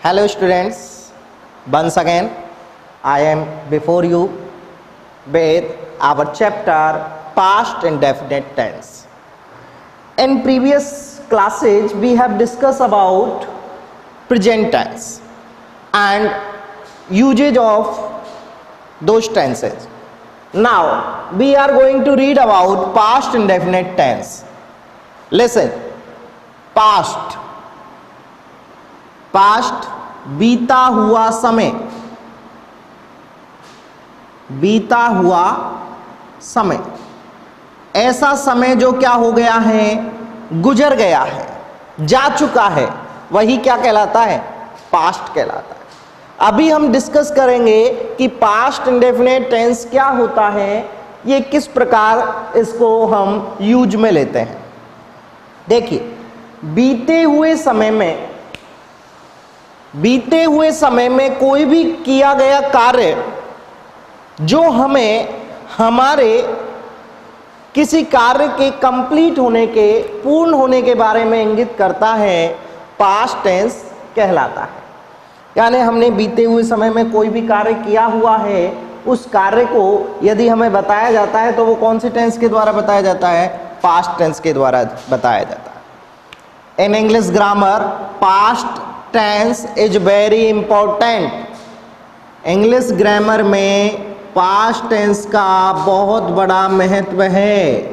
Hello students, once again I am before you with our chapter past indefinite tense. In previous classes we have discussed about present tense and usage of those tenses. Now we are going to read about past indefinite tense. Listen, past बीता हुआ समय, बीता हुआ समय, ऐसा समय जो क्या हो गया है, गुजर गया है, जा चुका है, वही क्या कहलाता है, पास्ट कहलाता है। अभी हम डिस्कस करेंगे कि पास्ट इंडेफिनिट टेंस क्या होता है, ये किस प्रकार इसको हम यूज में लेते हैं। देखिए, बीते हुए समय में कोई भी किया गया कार्य जो हमें हमारे किसी कार्य के कंप्लीट होने के, पूर्ण होने के बारे में इंगित करता है, पास्ट टेंस कहलाता है। यानी हमने बीते हुए समय में कोई भी कार्य किया हुआ है, उस कार्य को यदि हमें बताया जाता है तो वो कौन से टेंस के द्वारा बताया जाता है, पास्ट टेंस के द्वारा बताया जाता है। In English grammar past tense is very important. English grammar में पास्ट टेंस का बहुत बड़ा महत्व है,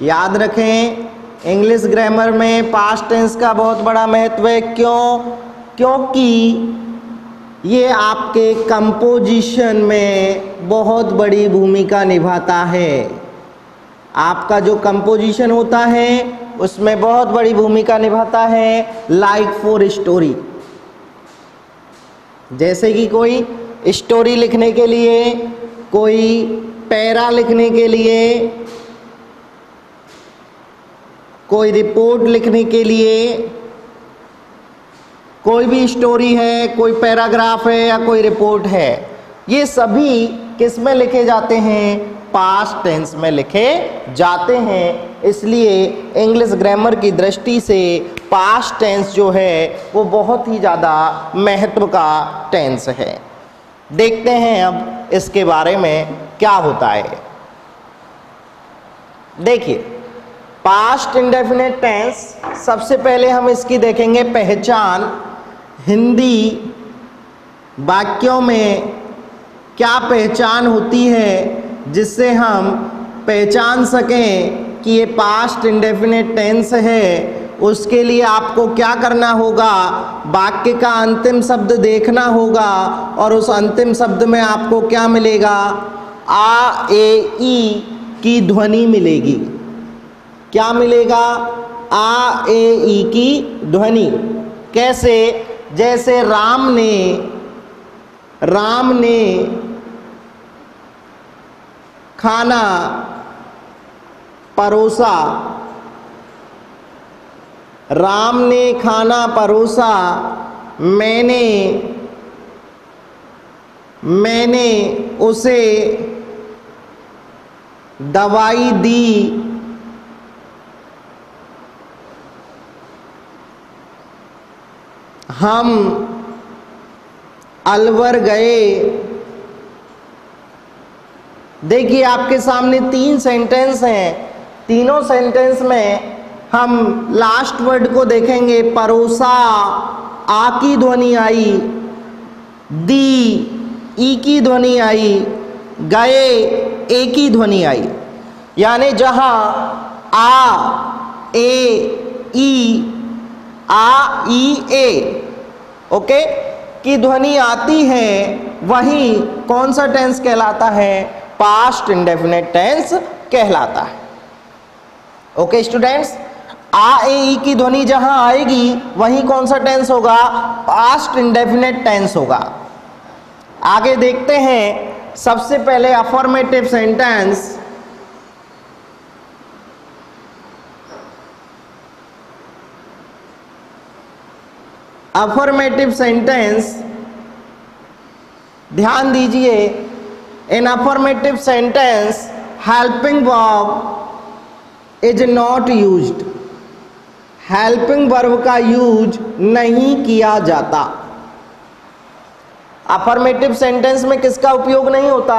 याद रखें। इंग्लिश ग्रामर में पास्ट टेंस का बहुत बड़ा महत्व है। क्यों? क्योंकि ये आपके कंपोजिशन में बहुत बड़ी भूमिका निभाता है। आपका जो कंपोजिशन होता है उसमें बहुत बड़ी भूमिका निभाता है। लाइक फॉर स्टोरी, जैसे कि कोई स्टोरी लिखने के लिए, कोई पैरा लिखने के लिए, कोई रिपोर्ट लिखने के लिए, कोई भी स्टोरी है, कोई पैराग्राफ है या कोई रिपोर्ट है, ये सभी किस में लिखे जाते हैं, पास्ट टेंस में लिखे जाते हैं। इसलिए इंग्लिश ग्रामर की दृष्टि से पास्ट टेंस जो है वो बहुत ही ज़्यादा महत्व का टेंस है। देखते हैं अब इसके बारे में क्या होता है। देखिए, पास्ट इंडेफिनिट टेंस, सबसे पहले हम इसकी देखेंगे पहचान। हिंदी वाक्यों में क्या पहचान होती है जिससे हम पहचान सकें कि ये पास्ट इंडेफिनिट टेंस है। उसके लिए आपको क्या करना होगा, वाक्य का अंतिम शब्द देखना होगा और उस अंतिम शब्द में आपको क्या मिलेगा, आ ए ई की ध्वनि मिलेगी। क्या मिलेगा, आ ए ई की ध्वनि। कैसे? जैसे राम ने खाना परोसा, राम ने खाना परोसा, मैंने उसे दवाई दी, हम अलवर गए। देखिए, आपके सामने 3 सेंटेंस हैं। तीनों सेंटेंस में हम लास्ट वर्ड को देखेंगे। परोसा, आ की ध्वनि आई, दी, ई की ध्वनि आई, गए, ए की ध्वनि आई। यानी जहां आ ए ई, आ ई ए, ओके, की ध्वनि आती है, वही कौन सा टेंस कहलाता है, पास्ट इंडेफिनिट टेंस कहलाता है। ओके स्टूडेंट्स, आ ए ई की ध्वनि जहां आएगी वही कौन सा टेंस होगा, पास्ट इंडेफिनिट टेंस होगा। आगे देखते हैं। सबसे पहले अफर्मेटिव सेंटेंस। अफर्मेटिव सेंटेंस, ध्यान दीजिए। In affirmative sentence helping verb is not used. Helping verb का यूज नहीं किया जाता। अफर्मेटिव सेंटेंस में किसका उपयोग नहीं होता?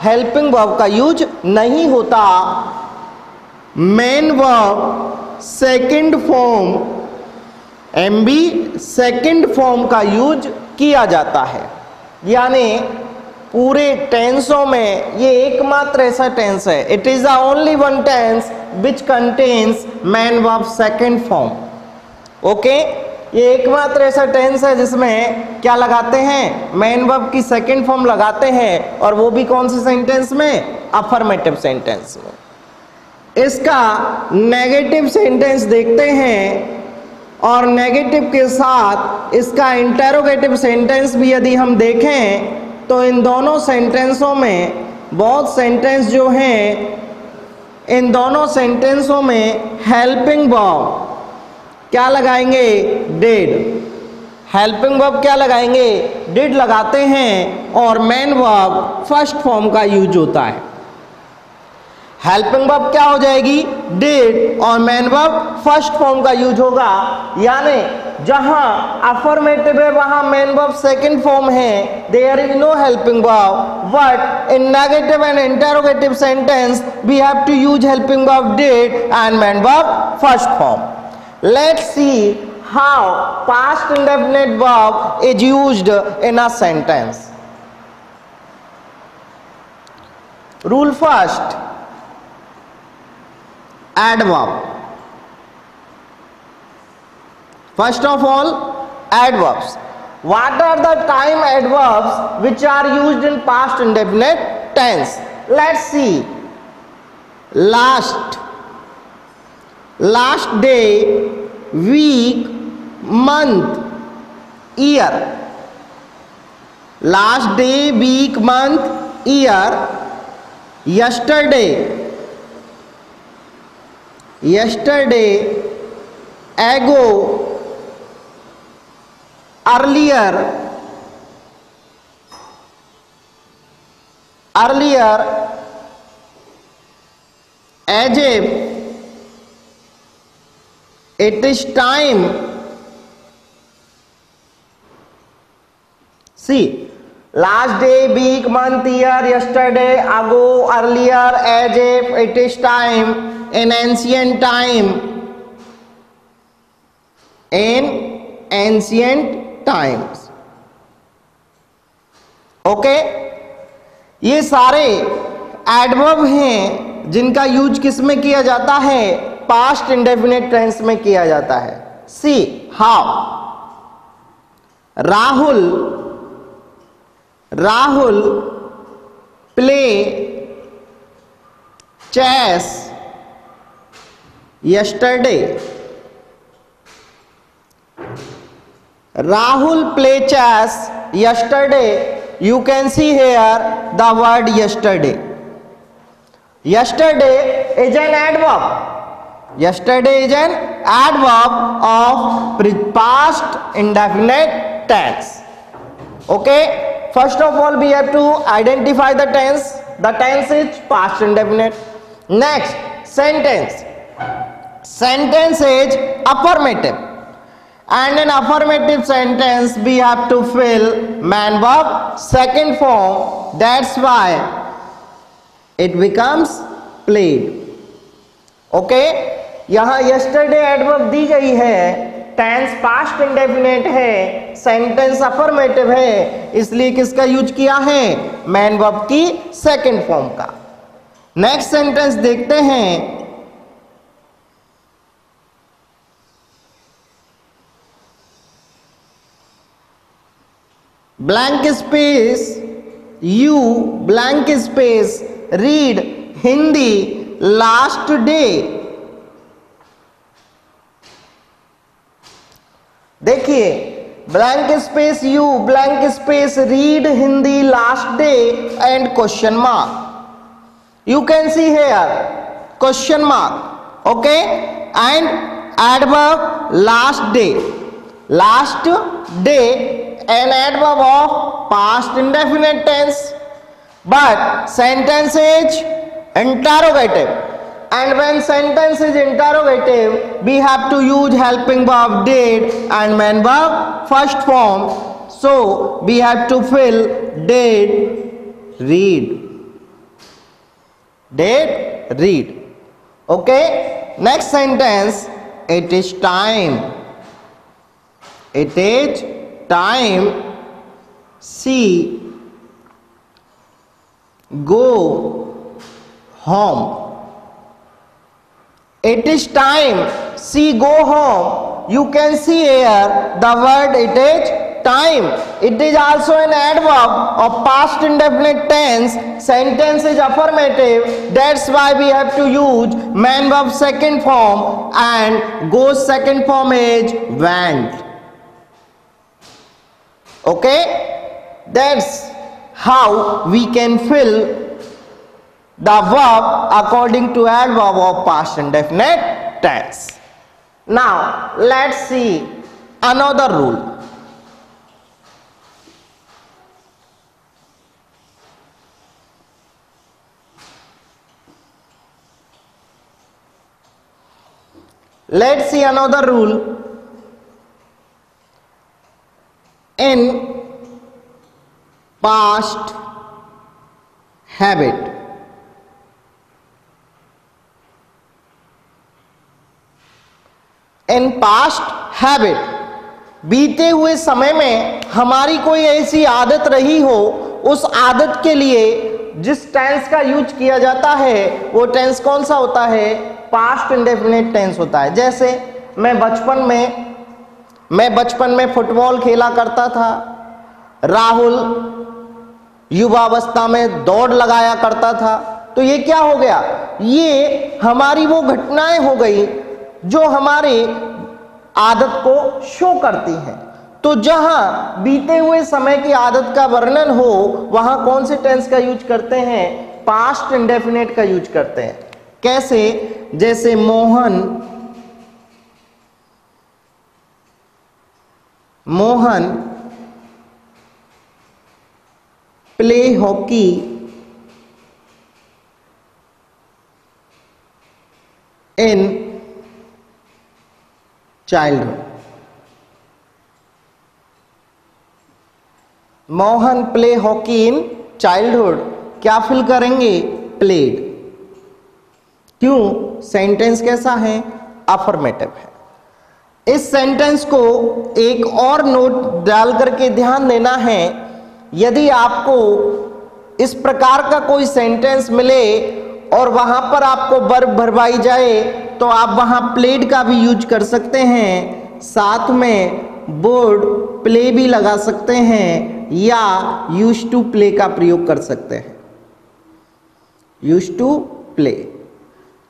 हेल्पिंग वर्ब का यूज नहीं होता। Main verb second form MB second form का यूज किया जाता है। यानी पूरे टेंसों में ये एकमात्र ऐसा टेंस है, it is the only one tense which contains main verb second form. Okay, ये एकमात्र ऐसा टेंस है जिसमें क्या लगाते हैं? मेन वर्ब की सेकंड फॉर्म लगाते हैं, और वो भी कौन से सेंटेंस में? अफर्मेटिव सेंटेंस में। इसका नेगेटिव सेंटेंस देखते हैं, और नेगेटिव के साथ इसका इंटेरोगेटिव सेंटेंस भी यदि हम देखें तो इन दोनों सेंटेंसों में बहुत सेंटेंस जो हैं, इन दोनों सेंटेंसों में हेल्पिंग वर्ब क्या लगाएंगे? डिड। हेल्पिंग वर्ब क्या लगाएंगे? डिड लगाते हैं, और मेन वर्ब फर्स्ट फॉर्म का यूज होता है। हेल्पिंग वर्ब क्या हो जाएगी? डिड, और मेन वर्ब फर्स्ट फॉर्म का यूज होगा। यानी जहां अफर्मेटिव है वहां मेन वर्ब सेकंड फॉर्म है, there is no helping verb, but in negative and interrogative sentence we have to use helping verb did and main verb first form. Let's see how past indefinite verb is used in a sentence. Rule first, adverb. First of all, adverbs. What are the time adverbs which are used in past indefinite tense? Let's see. Last, last day, week, month, year. Last day, week, month, year. Yesterday, yesterday, ago, earlier, earlier, as if, it is time. See, last day, week, month, year, yesterday, ago, earlier, as if, it is time, in ancient time, in ancient times. Okay, ये सारे adverb हैं जिनका use किस में किया जाता है? Past indefinite tense में किया जाता है। See how. Rahul, Rahul play chess yesterday. Rahul play chess yesterday. You can see here the word yesterday. Yesterday is an adverb. Yesterday is an adverb of past indefinite tense. Okay. First of all, we have to identify the tense. The tense is past indefinite. Next, sentence. Sentence is affirmative. And in affirmative sentence we have to fill man verb second form. That's why it becomes played. Okay, यहाँ yesterday adverb दी गई है, tense past indefinite है, sentence affirmative है, इसलिए किसका use किया है? man verb की second form का। next sentence देखते हैं। blank space, you blank space read Hindi last day। देखिए, blank space you blank space read Hindi last day and question mark. You can see here question mark. Okay, and adverb last day. Last day an adverb of past indefinite tense, but sentence is interrogative, And when sentence is interrogative, we have to use helping verb did and main verb first form. So we have to fill did read. Did read. Okay. Next sentence. It is time. It is time. She go home. It is time she go home. You can see here the word it is time. It is also an adverb of past indefinite tense. Sentence is affirmative. That's why we have to use main verb second form, and goes second form is went. Okay, that's how we can fill the verb according to adverb of past indefinite tense. Now let's see another rule. Let's see another rule in past habit. In past habit, बीते हुए समय में हमारी कोई ऐसी आदत रही हो, उस आदत के लिए जिस टेंस का यूज किया जाता है वो टेंस कौन सा होता है? पास्ट इंडेफिनिट टेंस होता है। जैसे मैं बचपन में फुटबॉल खेला करता था, राहुल युवावस्था में दौड़ लगाया करता था। तो ये क्या हो गया? ये हमारी वो घटनाएं हो गई जो हमारे आदत को शो करती हैं। तो जहां बीते हुए समय की आदत का वर्णन हो वहां कौन से टेंस का यूज करते हैं? पास्ट इंडेफिनिट का यूज करते हैं। कैसे? जैसे Mohan play hockey in childhood. Mohan play hockey in childhood, क्या फिल करेंगे? प्लेड। क्यों? सेंटेंस कैसा है? अफर्मेटिव है। इस सेंटेंस को एक और नोट डाल करके ध्यान देना है, यदि आपको इस प्रकार का कोई सेंटेंस मिले और वहां पर आपको वर्ब भरवाई जाए तो आप वहां प्लेड का भी यूज कर सकते हैं, साथ में बोर्ड प्ले भी लगा सकते हैं या यूज टू प्ले का प्रयोग कर सकते हैं। यूज टू प्ले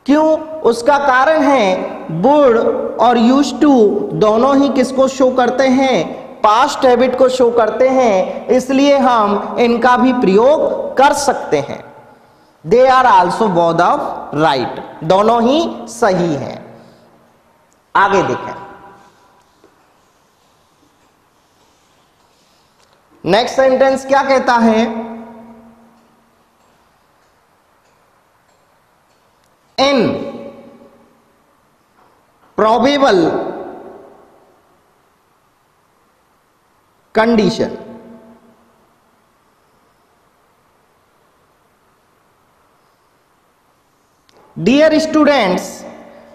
क्यों? उसका कारण है बोर्ड और यूज टू दोनों ही किसको शो करते हैं? पास्ट हैबिट को शो करते हैं, इसलिए हम इनका भी प्रयोग कर सकते हैं। They are also both of right, दोनों ही सही हैं। आगे देखें, नेक्स्ट सेंटेंस क्या कहता है? In probable condition, dear students,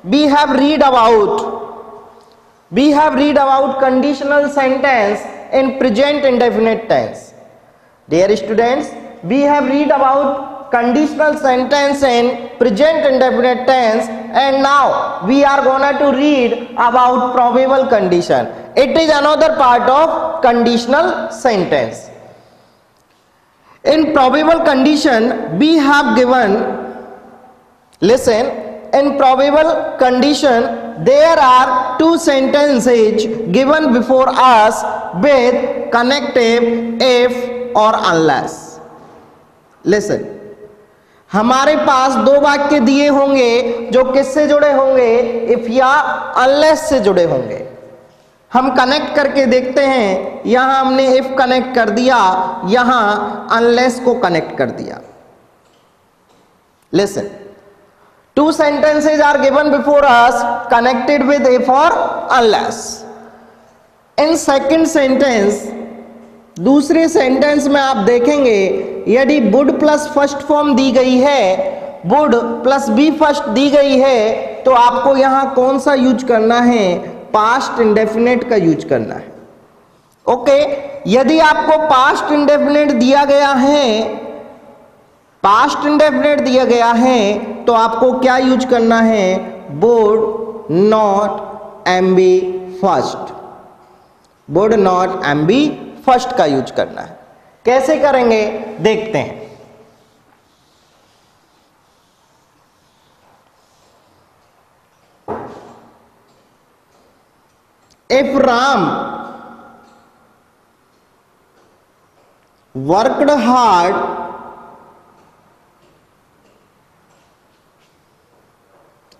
we have read about conditional sentence in present indefinite tense. Dear students, we have read about conditional sentence in present indefinite tense, and now we are gonna to read about probable condition. It is another part of conditional sentence. In probable condition we have given, listen, in probable condition there are two sentences given before us with connective if or unless. Listen, हमारे पास दो वाक्य दिए होंगे जो किससे जुड़े होंगे? If या अनलेस से जुड़े होंगे। हम कनेक्ट करके देखते हैं, यहां हमने इफ कनेक्ट कर दिया, यहां अनलेस को कनेक्ट कर दिया। Listen, Two sentences are given before us connected with if or unless. In second sentence, दूसरे सेंटेंस में आप देखेंगे यदि वुड प्लस फर्स्ट फॉर्म दी गई है, वुड प्लस बी फर्स्ट दी गई है, तो आपको यहां कौन सा यूज करना है? पास्ट इंडेफिनिट का यूज करना है। ओके, यदि आपको पास्ट इंडेफिनिट दिया गया है, पास्ट इंडेफिनिट दिया गया है, तो आपको क्या यूज करना है? Would not MB first, would not MB first का यूज करना है। कैसे करेंगे देखते हैं। If Ram worked hard,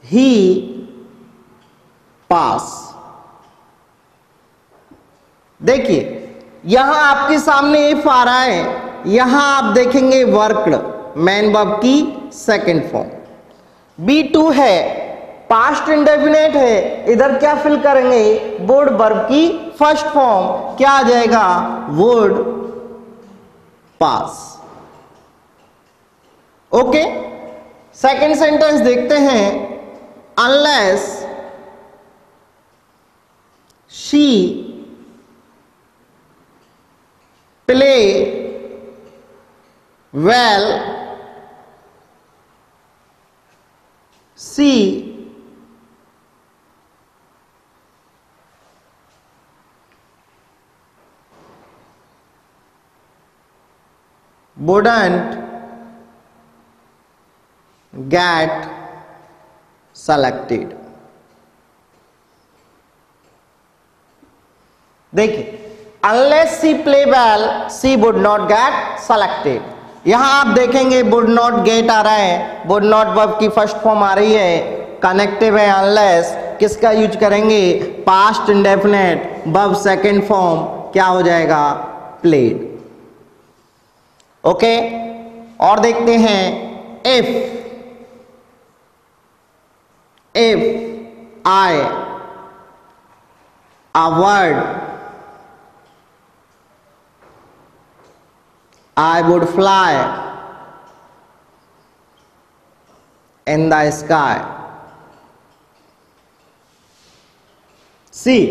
he pass। देखिए यहां आपके सामने इफ आ रहा है, यहां आप देखेंगे वर्कड, मैन वर्ब की सेकंड फॉर्म, B2 है, पास्ट इंडेफिनेट है, इधर क्या फिल करेंगे? वुड वर्ब की फर्स्ट फॉर्म, क्या आ जाएगा? Would pass. Okay, second sentence देखते हैं। Unless she play well, she wouldn't get selected। देखिए unless she play well, she would not get selected। यहां आप देखेंगे would not get आ रहा है, would not verb की फर्स्ट फॉर्म आ रही है, कनेक्टिव है unless, किसका यूज करेंगे? Past indefinite, verb second form, क्या हो जाएगा? played। ओके, और देखते हैं if I a word I would fly in the sky। See,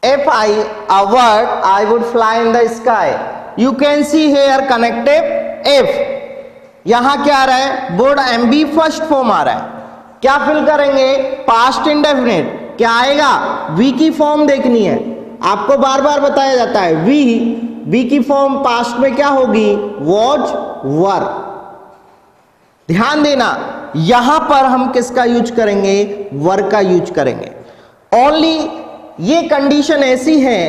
if I a word I would fly in the sky, you can see here connective if, यहां क्या आ रहा है? would MB फर्स्ट फॉर्म आ रहा है, क्या fill करेंगे? Past indefinite, क्या आएगा? वी की फॉर्म देखनी है, आपको बार बार बताया जाता है वी की फॉर्म पास्ट में क्या होगी? वॉज, वर। ध्यान देना, यहां पर हम किसका यूज करेंगे? वर का यूज करेंगे। ओनली ये कंडीशन ऐसी है,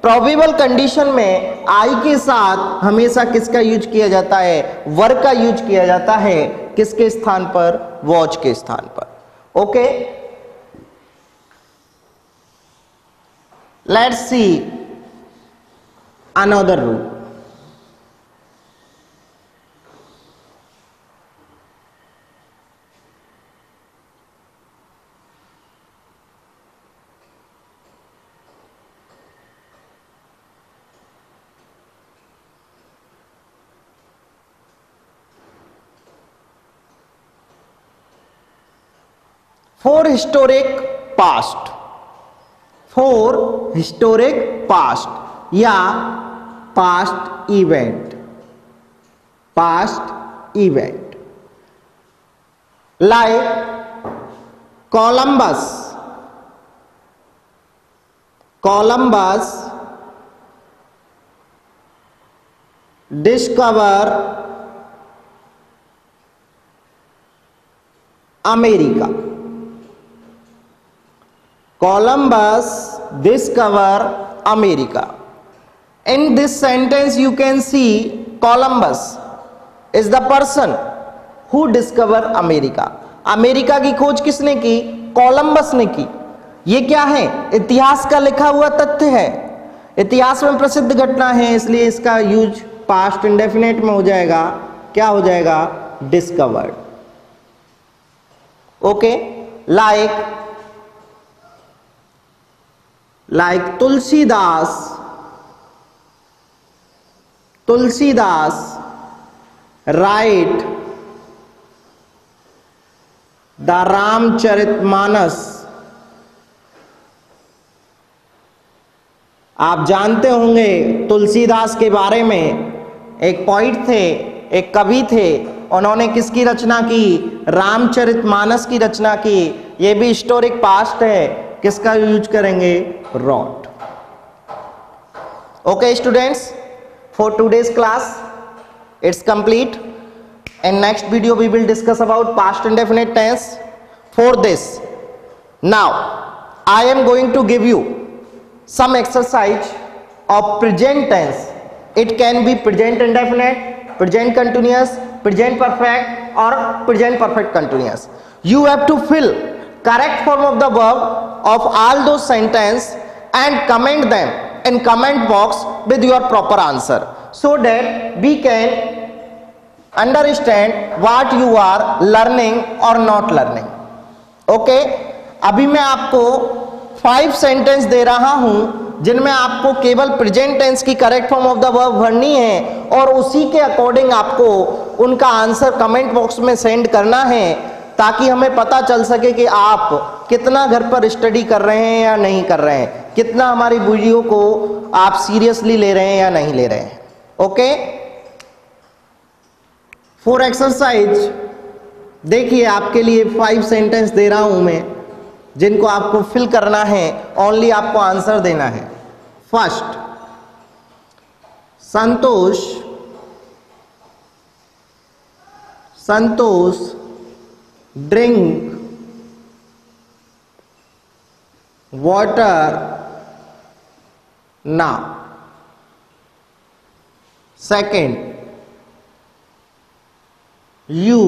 प्रोबेबल कंडीशन में आई के साथ हमेशा किसका यूज किया जाता है? वर का यूज किया जाता है। किसके स्थान पर? वॉच के स्थान पर। Okay, let's see another rule. For historic past, for historic past या past event, past event like Columbus discover America। Columbus discover America। In this sentence you can see Columbus is the person who discover America। America की खोज किसने की? Columbus ने की। ये क्या है? इतिहास का लिखा हुआ तथ्य है, इतिहास में प्रसिद्ध घटना है, इसलिए इसका यूज पास्ट इंडेफिनेट में हो जाएगा। क्या हो जाएगा? Discovered. Okay, like Tulsidas write the Ramcharitmanas. आप जानते होंगे तुलसीदास के बारे में, एक पोइट थे, एक कवि थे। उन्होंने किसकी रचना की? रामचरितमानस की रचना की। ये भी हिस्टोरिक पास्ट है। किसका यूज करेंगे? Wrote. Okay students, for today's class it's complete. In next video we will discuss about past indefinite tense. For this, now I am going to give you some exercise of present tense. It can be present indefinite, present continuous, present perfect or present perfect continuous. You have to fill correct form of the verb of all those sentence and comment them in comment box with your proper answer, so that we can understand what you are learning or not learning. Okay, अभी मैं आपको 5 sentence दे रहा हूं जिनमें आपको केवल present tense की correct form of the verb भरनी है और उसी के अकॉर्डिंग आपको उनका आंसर कमेंट बॉक्स में सेंड करना है, ताकि हमें पता चल सके कि आप कितना घर पर स्टडी कर रहे हैं या नहीं कर रहे हैं, कितना हमारी वीडियो को आप सीरियसली ले रहे हैं या नहीं ले रहे हैं. ओके, फॉर एक्सरसाइज देखिए आपके लिए 5 सेंटेंस दे रहा हूं मैं, जिनको आपको फिल करना है, ओनली आपको आंसर देना है. First, Santosh drink water now. Second, you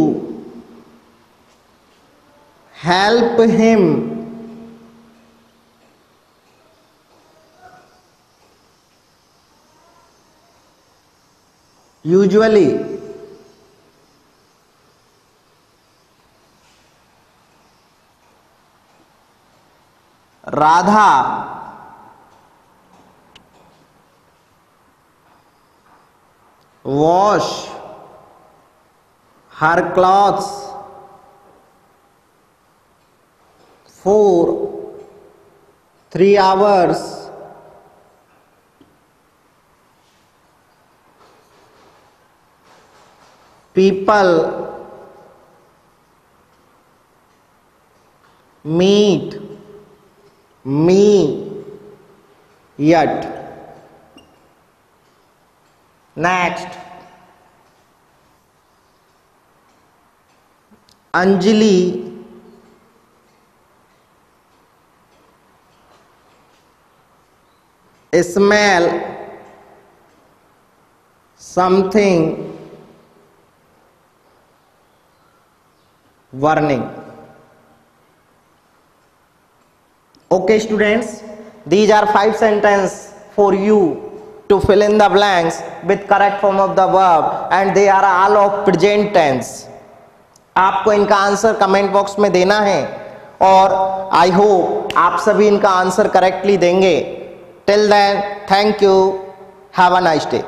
help him usually. Radha wash her clothes for 3 hours. People meet me yet. Next, Anjali smell something burning. Okay students, these are 5 sentences for you to fill in the blanks with correct form of the verb, and they are all of present tense. आपको इनका answer comment box में देना है और I hope आप सभी इनका answer correctly देंगे. Till then, thank you, have a nice day.